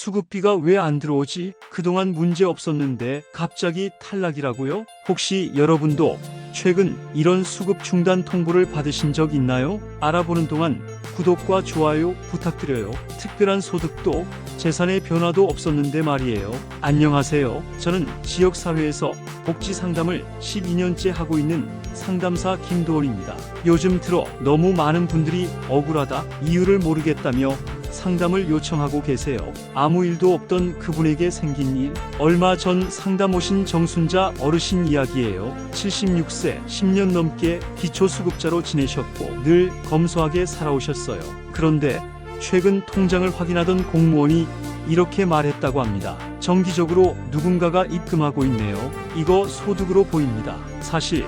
수급비가 왜 안 들어오지? 그동안 문제 없었는데 갑자기 탈락이라고요? 혹시 여러분도 최근 이런 수급 중단 통보를 받으신 적 있나요? 알아보는 동안 구독과 좋아요 부탁드려요. 특별한 소득도 재산의 변화도 없었는데 말이에요. 안녕하세요. 저는 지역사회에서 복지 상담을 12년째 하고 있는 상담사 김도원입니다. 요즘 들어 너무 많은 분들이 억울하다, 이유를 모르겠다며 상담을 요청하고 계세요. 아무 일도 없던 그분에게 생긴 일, 얼마 전 상담 오신 정순자 어르신 이야기예요. 76세, 10년 넘게 기초수급자로 지내셨고 늘 검소하게 살아오셨어요. 그런데 최근 통장을 확인하던 공무원이 이렇게 말했다고 합니다. 정기적으로 누군가가 입금하고 있네요. 이거 소득으로 보입니다. 사실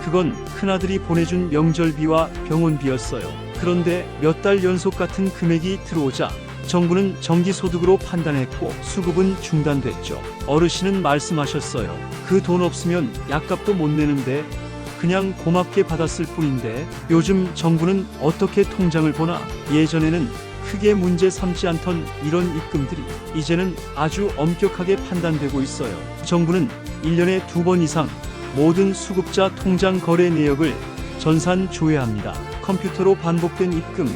그건 큰아들이 보내준 명절비와 병원비였어요. 그런데 몇 달 연속 같은 금액이 들어오자 정부는 정기소득으로 판단했고 수급은 중단됐죠. 어르신은 말씀하셨어요. 그 돈 없으면 약값도 못 내는데 그냥 고맙게 받았을 뿐인데 요즘 정부는 어떻게 통장을 보나? 예전에는 크게 문제 삼지 않던 이런 입금들이 이제는 아주 엄격하게 판단되고 있어요. 정부는 1년에 2번 이상 모든 수급자 통장 거래 내역을 전산 조회합니다. 컴퓨터로 반복된 입금,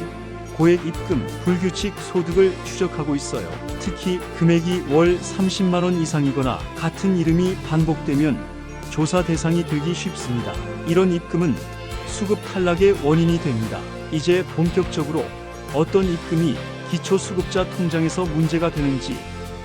고액 입금, 불규칙 소득을 추적하고 있어요. 특히 금액이 월 30만 원 이상이거나 같은 이름이 반복되면 조사 대상이 되기 쉽습니다. 이런 입금은 수급 탈락의 원인이 됩니다. 이제 본격적으로 어떤 입금이 기초수급자 통장에서 문제가 되는지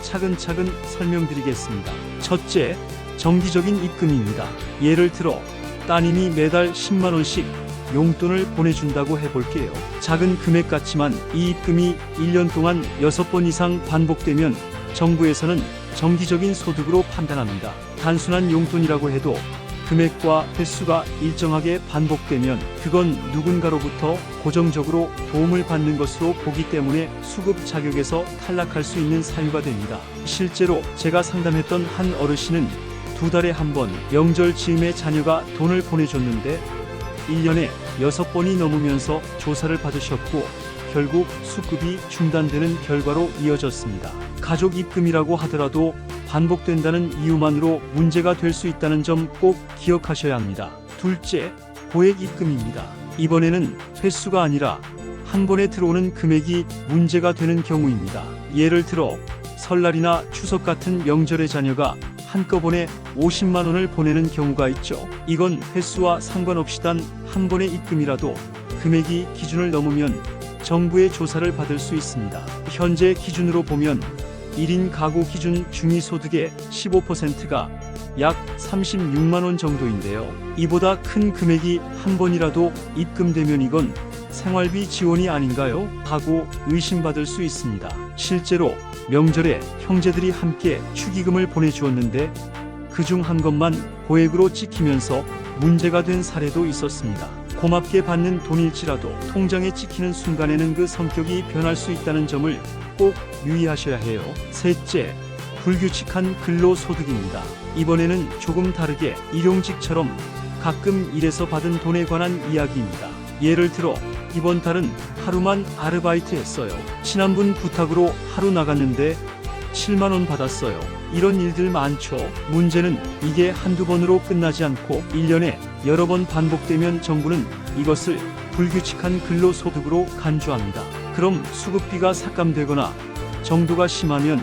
차근차근 설명드리겠습니다. 첫째, 정기적인 입금입니다. 예를 들어 따님이 매달 10만 원씩 용돈을 보내준다고 해볼게요. 작은 금액 같지만 이 입금이 1년 동안 6번 이상 반복되면 정부에서는 정기적인 소득으로 판단합니다. 단순한 용돈이라고 해도 금액과 횟수가 일정하게 반복되면 그건 누군가로부터 고정적으로 도움을 받는 것으로 보기 때문에 수급 자격에서 탈락할 수 있는 사유가 됩니다. 실제로 제가 상담했던 한 어르신은 2달에 한 번 명절 즈음에 자녀가 돈을 보내줬는데 1년에 6번이 넘으면서 조사를 받으셨고 결국 수급이 중단되는 결과로 이어졌습니다. 가족 입금이라고 하더라도 반복된다는 이유만으로 문제가 될 수 있다는 점 꼭 기억하셔야 합니다. 둘째, 고액 입금입니다. 이번에는 횟수가 아니라 한 번에 들어오는 금액이 문제가 되는 경우입니다. 예를 들어 설날이나 추석 같은 명절에 자녀가 한꺼번에 50만 원을 보내는 경우가 있죠. 이건 횟수와 상관없이 단 한 번의 입금이라도 금액이 기준을 넘으면 정부의 조사를 받을 수 있습니다. 현재 기준으로 보면 1인 가구 기준 중위소득의 15%가 약 36만 원 정도인데요. 이보다 큰 금액이 한 번이라도 입금되면 이건 생활비 지원이 아닌가요? 하고 의심받을 수 있습니다. 실제로 명절에 형제들이 함께 축의금을 보내주었는데 그중 한 것만 고액으로 찍히면서 문제가 된 사례도 있었습니다. 고맙게 받는 돈일지라도 통장에 찍히는 순간에는 그 성격이 변할 수 있다는 점을 꼭 유의하셔야 해요. 셋째, 불규칙한 근로소득입니다. 이번에는 조금 다르게 일용직처럼 가끔 일해서 받은 돈에 관한 이야기입니다. 예를 들어 이번 달은 하루만 아르바이트 했어요. 친한분 부탁으로 하루 나갔는데 7만 원 받았어요. 이런 일들 많죠. 문제는 이게 한두 번으로 끝나지 않고 1년에 여러 번 반복되면 정부는 이것을 불규칙한 근로소득으로 간주합니다. 그럼 수급비가 삭감되거나 정도가 심하면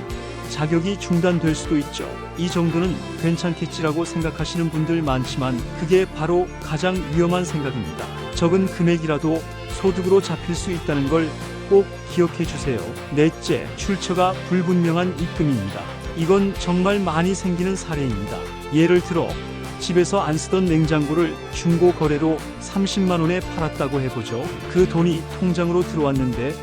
자격이 중단될 수도 있죠. 이 정도는 괜찮겠지라고 생각하시는 분들 많지만 그게 바로 가장 위험한 생각입니다. 적은 금액이라도 소득으로 잡힐 수 있다는 걸 꼭 기억해 주세요. 넷째, 출처가 불분명한 입금입니다. 이건 정말 많이 생기는 사례입니다. 예를 들어 집에서 안 쓰던 냉장고를 중고 거래로 30만 원에 팔았다고 해보죠. 그 돈이 통장으로 들어왔는데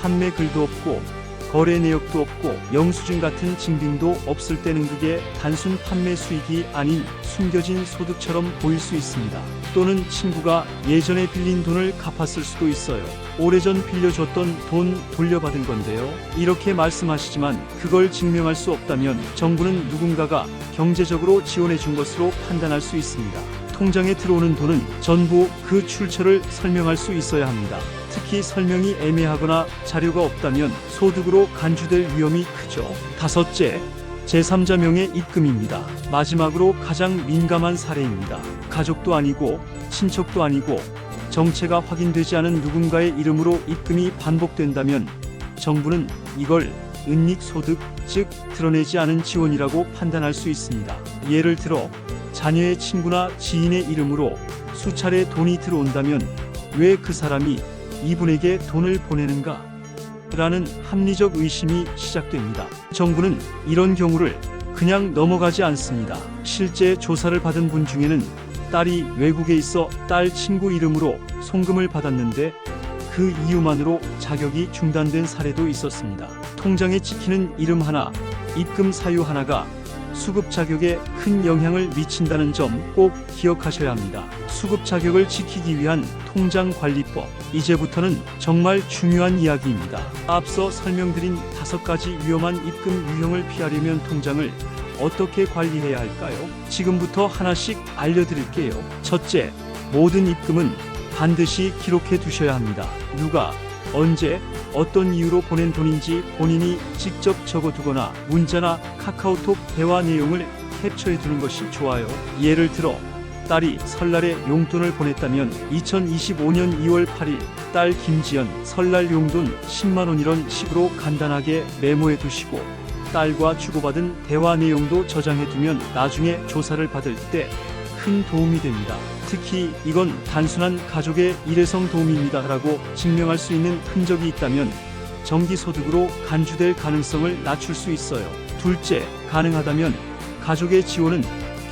판매 글도 없고 거래 내역도 없고 영수증 같은 증빙도 없을 때는 그게 단순 판매 수익이 아닌 숨겨진 소득처럼 보일 수 있습니다. 또는 친구가 예전에 빌린 돈을 갚았을 수도 있어요. 오래전 빌려줬던 돈 돌려받은 건데요. 이렇게 말씀하시지만 그걸 증명할 수 없다면 정부는 누군가가 경제적으로 지원해 준 것으로 판단할 수 있습니다. 통장에 들어오는 돈은 전부 그 출처를 설명할 수 있어야 합니다. 특히 설명이 애매하거나 자료가 없다면 소득으로 간주될 위험이 크죠. 다섯째, 제3자 명의 입금입니다. 마지막으로 가장 민감한 사례입니다. 가족도 아니고 친척도 아니고 정체가 확인되지 않은 누군가의 이름으로 입금이 반복된다면 정부는 이걸 은닉소득, 즉 드러내지 않은 지원이라고 판단할 수 있습니다. 예를 들어 자녀의 친구나 지인의 이름으로 수차례 돈이 들어온다면 왜 그 사람이 이분에게 돈을 보내는가? 라는 합리적 의심이 시작됩니다. 정부는 이런 경우를 그냥 넘어가지 않습니다. 실제 조사를 받은 분 중에는 딸이 외국에 있어 딸 친구 이름으로 송금을 받았는데 그 이유만으로 자격이 중단된 사례도 있었습니다. 통장에 찍히는 이름 하나, 입금 사유 하나가 수급 자격에 큰 영향을 미친다는 점 꼭 기억하셔야 합니다. 수급 자격을 지키기 위한 통장 관리법. 이제부터는 정말 중요한 이야기입니다. 앞서 설명드린 5가지 위험한 입금 유형을 피하려면 통장을 어떻게 관리해야 할까요? 지금부터 하나씩 알려드릴게요. 첫째, 모든 입금은 반드시 기록해 두셔야 합니다. 누가, 언제, 어떤 이유로 보낸 돈인지 본인이 직접 적어두거나 문자나 카카오톡 대화 내용을 캡처해 두는 것이 좋아요. 예를 들어 딸이 설날에 용돈을 보냈다면 2025년 2월 8일 딸 김지연 설날 용돈 10만원 이런 식으로 간단하게 메모해 두시고 딸과 주고받은 대화 내용도 저장해 두면 나중에 조사를 받을 때 큰 도움이 됩니다. 특히 이건 단순한 가족의 일회성 도움입니다 라고 증명할 수 있는 흔적이 있다면 정기소득으로 간주될 가능성을 낮출 수 있어요. 둘째, 가능하다면 가족의 지원은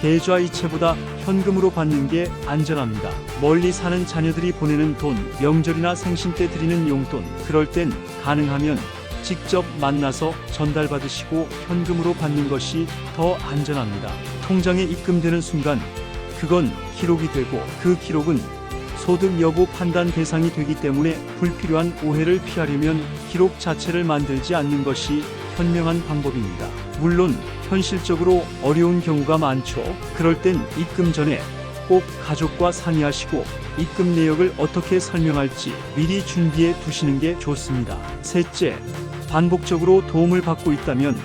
계좌이체보다 현금으로 받는 게 안전합니다. 멀리 사는 자녀들이 보내는 돈, 명절이나 생신 때 드리는 용돈, 그럴 땐 가능하면 직접 만나서 전달받으시고 현금으로 받는 것이 더 안전합니다. 통장에 입금되는 순간 그건 기록이 되고 그 기록은 소득 여부 판단 대상이 되기 때문에 불필요한 오해를 피하려면 기록 자체를 만들지 않는 것이 현명한 방법입니다. 물론 현실적으로 어려운 경우가 많죠. 그럴 땐 입금 전에 꼭 가족과 상의하시고 입금 내역을 어떻게 설명할지 미리 준비해 두시는 게 좋습니다. 셋째, 반복적으로 도움을 받고 있다면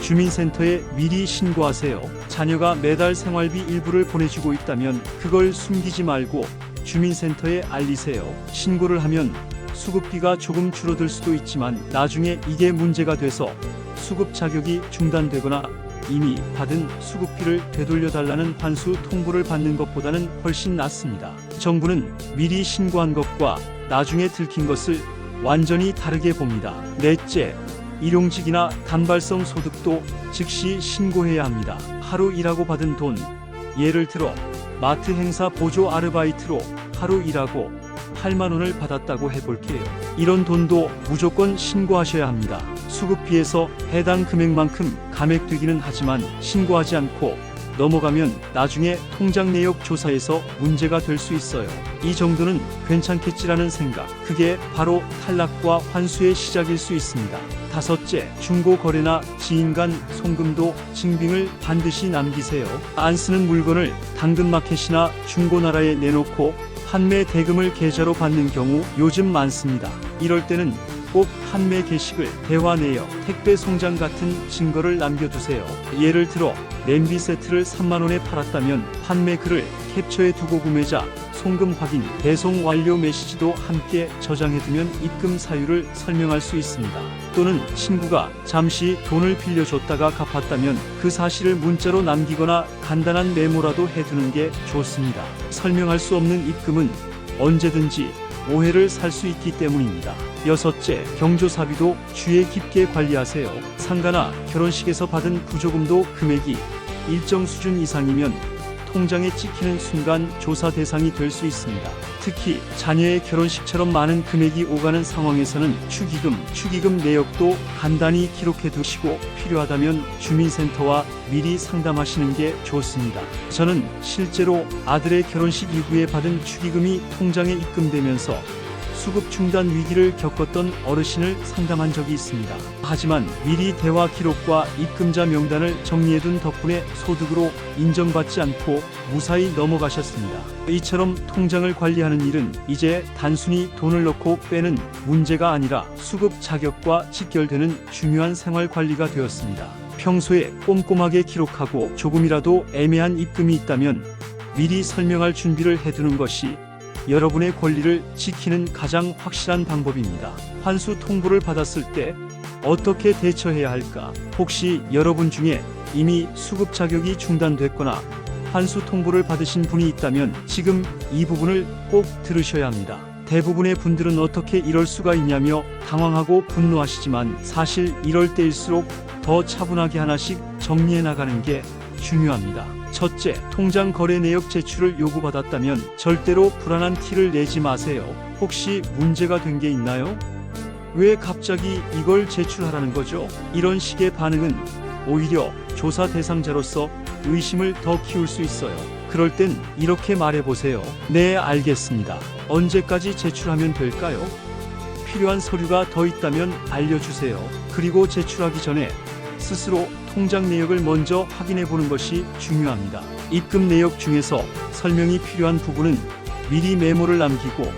주민센터에 미리 신고하세요. 자녀가 매달 생활비 일부를 보내주고 있다면 그걸 숨기지 말고 주민센터에 알리세요. 신고를 하면 수급비가 조금 줄어들 수도 있지만 나중에 이게 문제가 돼서 수급 자격이 중단되거나 이미 받은 수급비를 되돌려달라는 환수 통보를 받는 것보다는 훨씬 낫습니다. 정부는 미리 신고한 것과 나중에 들킨 것을 완전히 다르게 봅니다. 넷째, 일용직이나 단발성 소득도 즉시 신고해야 합니다. 하루 일하고 받은 돈, 예를 들어 마트 행사 보조 아르바이트로 하루 일하고 8만 원을 받았다고 해볼게요. 이런 돈도 무조건 신고하셔야 합니다. 수급비에서 해당 금액만큼 감액되기는 하지만 신고하지 않고 넘어가면 나중에 통장 내역 조사에서 문제가 될 수 있어요. 이 정도는 괜찮겠지라는 생각, 그게 바로 탈락과 환수의 시작일 수 있습니다. 다섯째, 중고거래나 지인 간 송금도 증빙을 반드시 남기세요. 안 쓰는 물건을 당근마켓이나 중고나라에 내놓고 판매 대금을 계좌로 받는 경우 요즘 많습니다. 이럴 때는 꼭 판매 게시글, 대화 내역, 택배 송장 같은 증거를 남겨두세요. 예를 들어 냄비 세트를 3만 원에 팔았다면 판매 글을 캡처해 두고 구매자 송금 확인, 배송 완료 메시지도 함께 저장해두면 입금 사유를 설명할 수 있습니다. 또는 친구가 잠시 돈을 빌려줬다가 갚았다면 그 사실을 문자로 남기거나 간단한 메모라도 해두는 게 좋습니다. 설명할 수 없는 입금은 언제든지 오해를 살 수 있기 때문입니다. 여섯째, 경조사비도 주의 깊게 관리하세요. 상가나 결혼식에서 받은 부조금도 금액이 일정 수준 이상이면 통장에 찍히는 순간 조사 대상이 될 수 있습니다. 특히 자녀의 결혼식처럼 많은 금액이 오가는 상황에서는 축의금 내역도 간단히 기록해 두시고 필요하다면 주민센터와 미리 상담하시는 게 좋습니다. 저는 실제로 아들의 결혼식 이후에 받은 축의금이 통장에 입금되면서 수급 중단 위기를 겪었던 어르신을 상담한 적이 있습니다. 하지만 미리 대화 기록과 입금자 명단을 정리해둔 덕분에 소득으로 인정받지 않고 무사히 넘어가셨습니다. 이처럼 통장을 관리하는 일은 이제 단순히 돈을 넣고 빼는 문제가 아니라 수급 자격과 직결되는 중요한 생활 관리가 되었습니다. 평소에 꼼꼼하게 기록하고 조금이라도 애매한 입금이 있다면 미리 설명할 준비를 해두는 것이 여러분의 권리를 지키는 가장 확실한 방법입니다. 환수 통보를 받았을 때 어떻게 대처해야 할까? 혹시 여러분 중에 이미 수급 자격이 중단됐거나 환수 통보를 받으신 분이 있다면 지금 이 부분을 꼭 들으셔야 합니다. 대부분의 분들은 어떻게 이럴 수가 있냐며 당황하고 분노하시지만 사실 이럴 때일수록 더 차분하게 하나씩 정리해 나가는 게 중요합니다. 첫째, 통장 거래 내역 제출을 요구받았다면 절대로 불안한 티를 내지 마세요. 혹시 문제가 된 게 있나요? 왜 갑자기 이걸 제출하라는 거죠? 이런 식의 반응은 오히려 조사 대상자로서 의심을 더 키울 수 있어요. 그럴 땐 이렇게 말해보세요. 네, 알겠습니다. 언제까지 제출하면 될까요? 필요한 서류가 더 있다면 알려주세요. 그리고 제출하기 전에 스스로 통장 내역을 먼저 확인해 보는 것이 중요합니다. 입금 내역 중에서 설명이 필요한 부분은 미리 메모를 남기고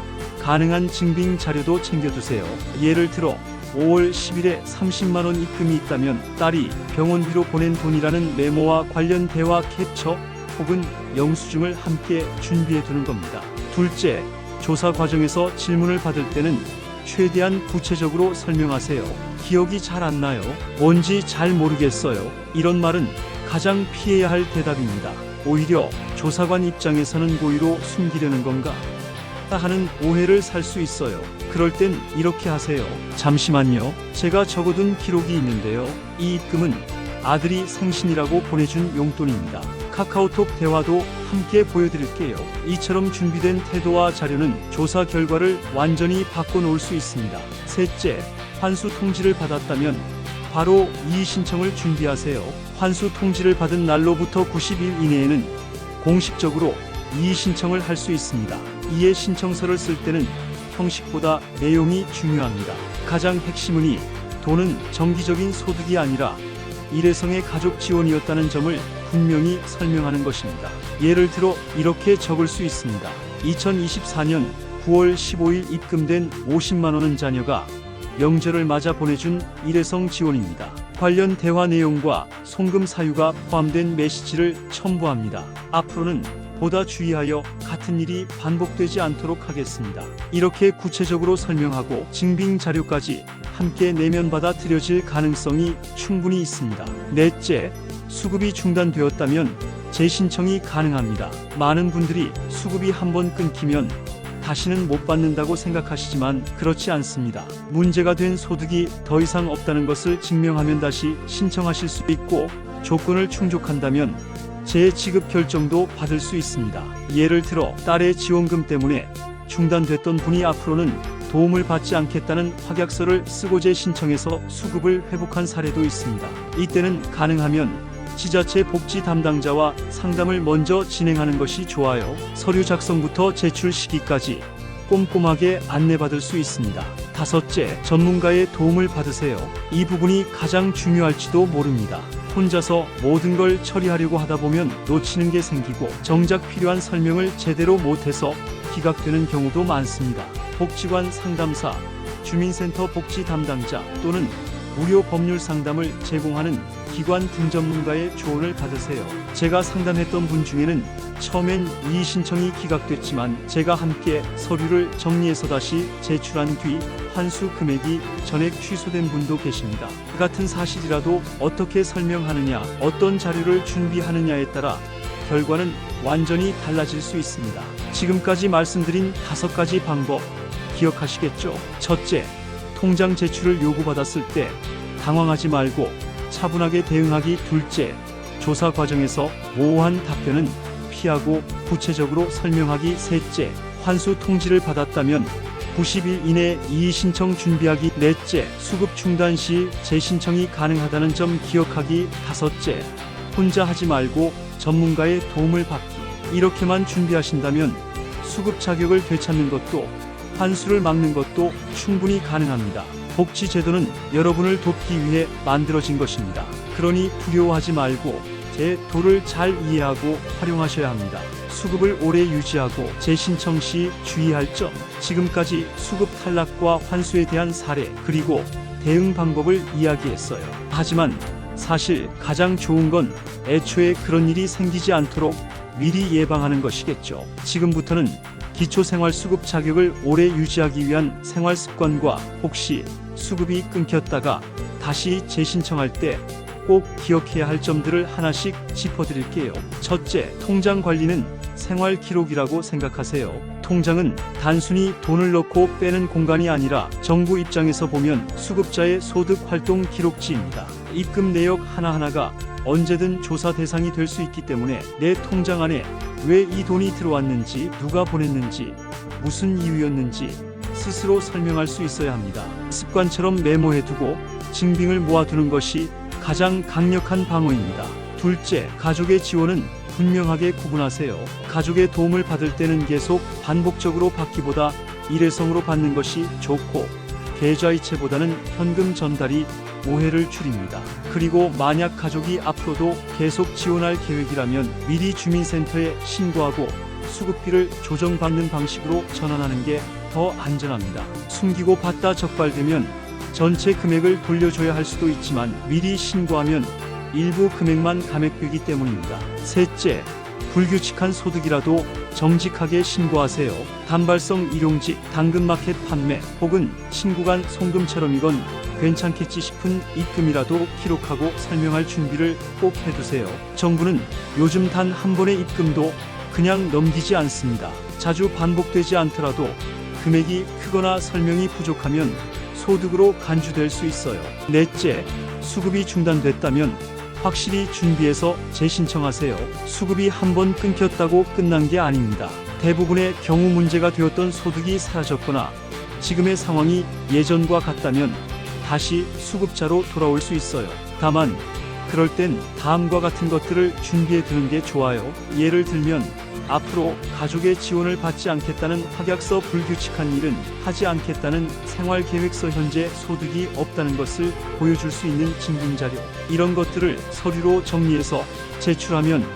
가능한 증빙 자료도 챙겨두세요. 예를 들어 5월 10일에 30만 원 입금이 있다면 딸이 병원비로 보낸 돈이라는 메모와 관련 대화 캡처 혹은 영수증을 함께 준비해 두는 겁니다. 둘째, 조사 과정에서 질문을 받을 때는 최대한 구체적으로 설명하세요. 기억이 잘 안 나요. 뭔지 잘 모르겠어요. 이런 말은 가장 피해야 할 대답입니다. 오히려 조사관 입장에서는 고의로 숨기려는 건가 하는 오해를 살 수 있어요. 그럴 땐 이렇게 하세요. 잠시만요. 제가 적어둔 기록이 있는데요. 이 입금은 아들이 생신이라고 보내준 용돈입니다. 카카오톡 대화도 함께 보여드릴게요. 이처럼 준비된 태도와 자료는 조사 결과를 완전히 바꿔놓을 수 있습니다. 셋째, 환수 통지를 받았다면 바로 이의 신청을 준비하세요. 환수 통지를 받은 날로부터 90일 이내에는 공식적으로 이의 신청을 할 수 있습니다. 이의 신청서를 쓸 때는 형식보다 내용이 중요합니다. 가장 핵심은 돈은 정기적인 소득이 아니라 일회성의 가족 지원이었다는 점을 분명히 설명하는 것입니다. 예를 들어 이렇게 적을 수 있습니다. 2024년 9월 15일 입금된 50만 원은 자녀가 명절을 맞아 보내준 일회성 지원입니다. 관련 대화 내용과 송금 사유가 포함된 메시지를 첨부합니다. 앞으로는 보다 주의하여 같은 일이 반복되지 않도록 하겠습니다. 이렇게 구체적으로 설명하고 증빙 자료까지 함께 내면받아 드려질 가능성이 충분히 있습니다. 넷째, 수급이 중단되었다면 재신청이 가능합니다. 많은 분들이 수급이 한번 끊기면 다시는 못 받는다고 생각하시지만 그렇지 않습니다. 문제가 된 소득이 더 이상 없다는 것을 증명하면 다시 신청하실 수 있고 조건을 충족한다면 재지급 결정도 받을 수 있습니다. 예를 들어 딸의 지원금 때문에 중단됐던 분이 앞으로는 도움을 받지 않겠다는 확약서를 쓰고 재신청해서 수급을 회복한 사례도 있습니다. 이때는 가능하면 지자체 복지 담당자와 상담을 먼저 진행하는 것이 좋아요. 서류 작성부터 제출 시기까지 꼼꼼하게 안내받을 수 있습니다. 다섯째, 전문가의 도움을 받으세요. 이 부분이 가장 중요할지도 모릅니다. 혼자서 모든 걸 처리하려고 하다 보면 놓치는 게 생기고 정작 필요한 설명을 제대로 못해서 기각되는 경우도 많습니다. 복지관 상담사, 주민센터 복지 담당자 또는 무료 법률 상담을 제공하는 기관 등 전문가의 조언을 받으세요. 제가 상담했던 분 중에는 처음엔 이의 신청이 기각됐지만 제가 함께 서류를 정리해서 다시 제출한 뒤 환수 금액이 전액 취소된 분도 계십니다. 같은 사실이라도 어떻게 설명하느냐, 어떤 자료를 준비하느냐에 따라 결과는 완전히 달라질 수 있습니다. 지금까지 말씀드린 5가지 방법 기억하시겠죠? 첫째, 통장 제출을 요구받았을 때 당황하지 말고 차분하게 대응하기. 둘째, 조사 과정에서 모호한 답변은 피하고 구체적으로 설명하기. 셋째, 환수 통지를 받았다면 90일 이내 이의 신청 준비하기. 넷째, 수급 중단 시 재신청이 가능하다는 점 기억하기. 다섯째, 혼자 하지 말고 전문가의 도움을 받기. 이렇게만 준비하신다면 수급 자격을 되찾는 것도 환수를 막는 것도 충분히 가능합니다. 복지제도는 여러분을 돕기 위해 만들어진 것입니다. 그러니 두려워하지 말고 제 도를 잘 이해하고 활용하셔야 합니다. 수급을 오래 유지하고 재신청 시 주의할 점. 지금까지 수급 탈락과 환수에 대한 사례 그리고 대응 방법을 이야기했어요. 하지만 사실 가장 좋은 건 애초에 그런 일이 생기지 않도록 미리 예방하는 것이겠죠. 지금부터는 기초생활수급 자격을 오래 유지하기 위한 생활습관과 혹시 수급이 끊겼다가 다시 재신청할 때 꼭 기억해야 할 점들을 하나씩 짚어드릴게요. 첫째, 통장 관리는 생활 기록이라고 생각하세요. 통장은 단순히 돈을 넣고 빼는 공간이 아니라 정부 입장에서 보면 수급자의 소득 활동 기록지입니다. 입금 내역 하나하나가 언제든 조사 대상이 될 수 있기 때문에 내 통장 안에 왜 이 돈이 들어왔는지, 누가 보냈는지, 무슨 이유였는지 스스로 설명할 수 있어야 합니다. 습관처럼 메모해두고 증빙을 모아두는 것이 가장 강력한 방어입니다. 둘째, 가족의 지원은 분명하게 구분하세요. 가족의 도움을 받을 때는 계속 반복적으로 받기보다 일회성으로 받는 것이 좋고 계좌이체보다는 현금 전달이 오해를 줄입니다. 그리고 만약 가족이 앞으로도 계속 지원할 계획이라면 미리 주민센터에 신고하고 수급비를 조정받는 방식으로 전환하는 게 더 안전합니다. 숨기고 받다 적발되면 전체 금액을 돌려줘야 할 수도 있지만 미리 신고하면 일부 금액만 감액되기 때문입니다. 셋째, 불규칙한 소득이라도 정직하게 신고하세요. 단발성 일용직, 당근마켓 판매 혹은 친구 간 송금처럼 이건 괜찮겠지 싶은 입금이라도 기록하고 설명할 준비를 꼭 해두세요. 정부는 요즘 단 한 번의 입금도 그냥 넘기지 않습니다. 자주 반복되지 않더라도 금액이 크거나 설명이 부족하면 소득으로 간주될 수 있어요. 넷째, 수급이 중단됐다면 확실히 준비해서 재신청하세요. 수급이 한 번 끊겼다고 끝난 게 아닙니다. 대부분의 경우 문제가 되었던 소득이 사라졌거나 지금의 상황이 예전과 같다면 다시 수급자로 돌아올 수 있어요. 다만 그럴 땐 다음과 같은 것들을 준비해 두는 게 좋아요. 예를 들면 앞으로 가족의 지원을 받지 않겠다는 확약서, 불규칙한 일은 하지 않겠다는 생활계획서, 현재 소득이 없다는 것을 보여줄 수 있는 증빙자료, 이런 것들을 서류로 정리해서 제출하면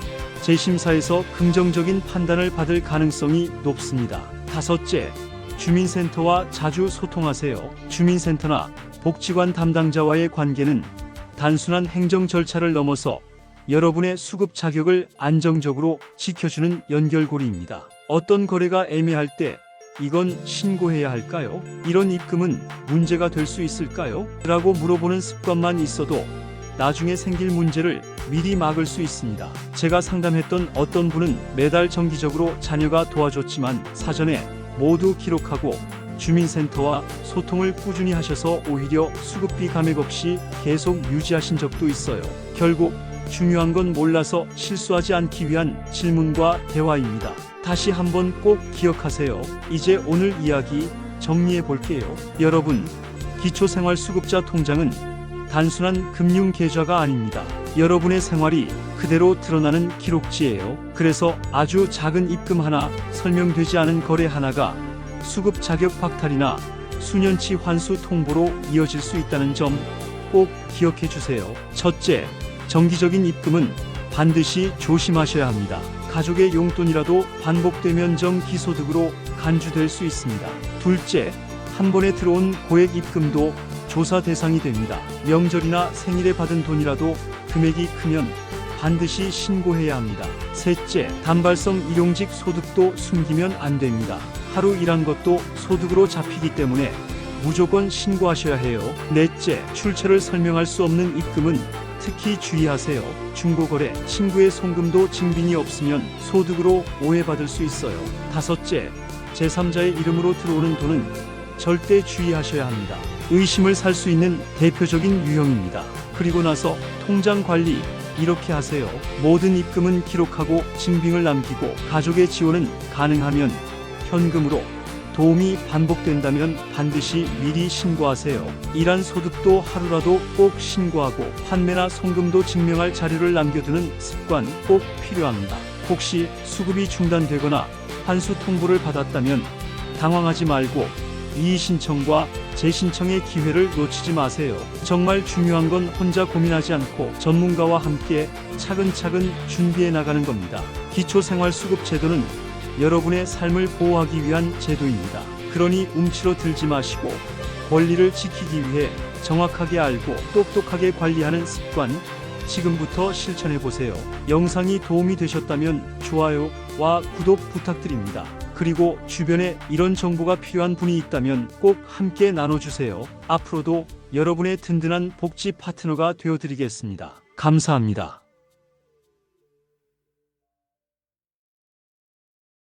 재심사에서 긍정적인 판단을 받을 가능성이 높습니다. 다섯째, 주민센터와 자주 소통하세요. 주민센터나 복지관 담당자와의 관계는 단순한 행정 절차를 넘어서 여러분의 수급 자격을 안정적으로 지켜주는 연결고리입니다. 어떤 거래가 애매할 때 이건 신고해야 할까요? 이런 입금은 문제가 될 수 있을까요? 라고 물어보는 습관만 있어도 나중에 생길 문제를 미리 막을 수 있습니다. 제가 상담했던 어떤 분은 매달 정기적으로 자녀가 도와줬지만 사전에 모두 기록하고 주민센터와 소통을 꾸준히 하셔서 오히려 수급비 감액 없이 계속 유지하신 적도 있어요. 결국 중요한 건 몰라서 실수하지 않기 위한 질문과 대화입니다. 다시 한번 꼭 기억하세요. 이제 오늘 이야기 정리해 볼게요. 여러분, 기초생활수급자 통장은 단순한 금융계좌가 아닙니다. 여러분의 생활이 그대로 드러나는 기록지예요. 그래서 아주 작은 입금 하나, 설명되지 않은 거래 하나가 수급 자격 박탈이나 수년치 환수 통보로 이어질 수 있다는 점 꼭 기억해 주세요. 첫째, 정기적인 입금은 반드시 조심하셔야 합니다. 가족의 용돈이라도 반복되면 정기소득으로 간주될 수 있습니다. 둘째, 한 번에 들어온 고액 입금도 조사 대상이 됩니다. 명절이나 생일에 받은 돈이라도 금액이 크면 반드시 신고해야 합니다. 셋째, 단발성 일용직 소득도 숨기면 안 됩니다. 하루 일한 것도 소득으로 잡히기 때문에 무조건 신고하셔야 해요. 넷째, 출처를 설명할 수 없는 입금은 특히 주의하세요. 중고거래, 친구의 송금도 증빙이 없으면 소득으로 오해받을 수 있어요. 다섯째, 제3자의 이름으로 들어오는 돈은 절대 주의하셔야 합니다. 의심을 살 수 있는 대표적인 유형입니다. 그리고 나서 통장 관리 이렇게 하세요. 모든 입금은 기록하고 증빙을 남기고 가족의 지원은 가능하면 현금으로, 도움이 반복된다면 반드시 미리 신고하세요. 일한 소득도 하루라도 꼭 신고하고 환매나 송금도 증명할 자료를 남겨두는 습관 꼭 필요합니다. 혹시 수급이 중단되거나 환수 통보를 받았다면 당황하지 말고 이의 신청과 재신청의 기회를 놓치지 마세요. 정말 중요한 건 혼자 고민하지 않고 전문가와 함께 차근차근 준비해 나가는 겁니다. 기초생활수급 제도는 여러분의 삶을 보호하기 위한 제도입니다. 그러니 움츠러 들지 마시고 권리를 지키기 위해 정확하게 알고 똑똑하게 관리하는 습관 지금부터 실천해 보세요. 영상이 도움이 되셨다면 좋아요와 구독 부탁드립니다. 그리고 주변에 이런 정보가 필요한 분이 있다면 꼭 함께 나눠주세요. 앞으로도 여러분의 든든한 복지 파트너가 되어드리겠습니다. 감사합니다.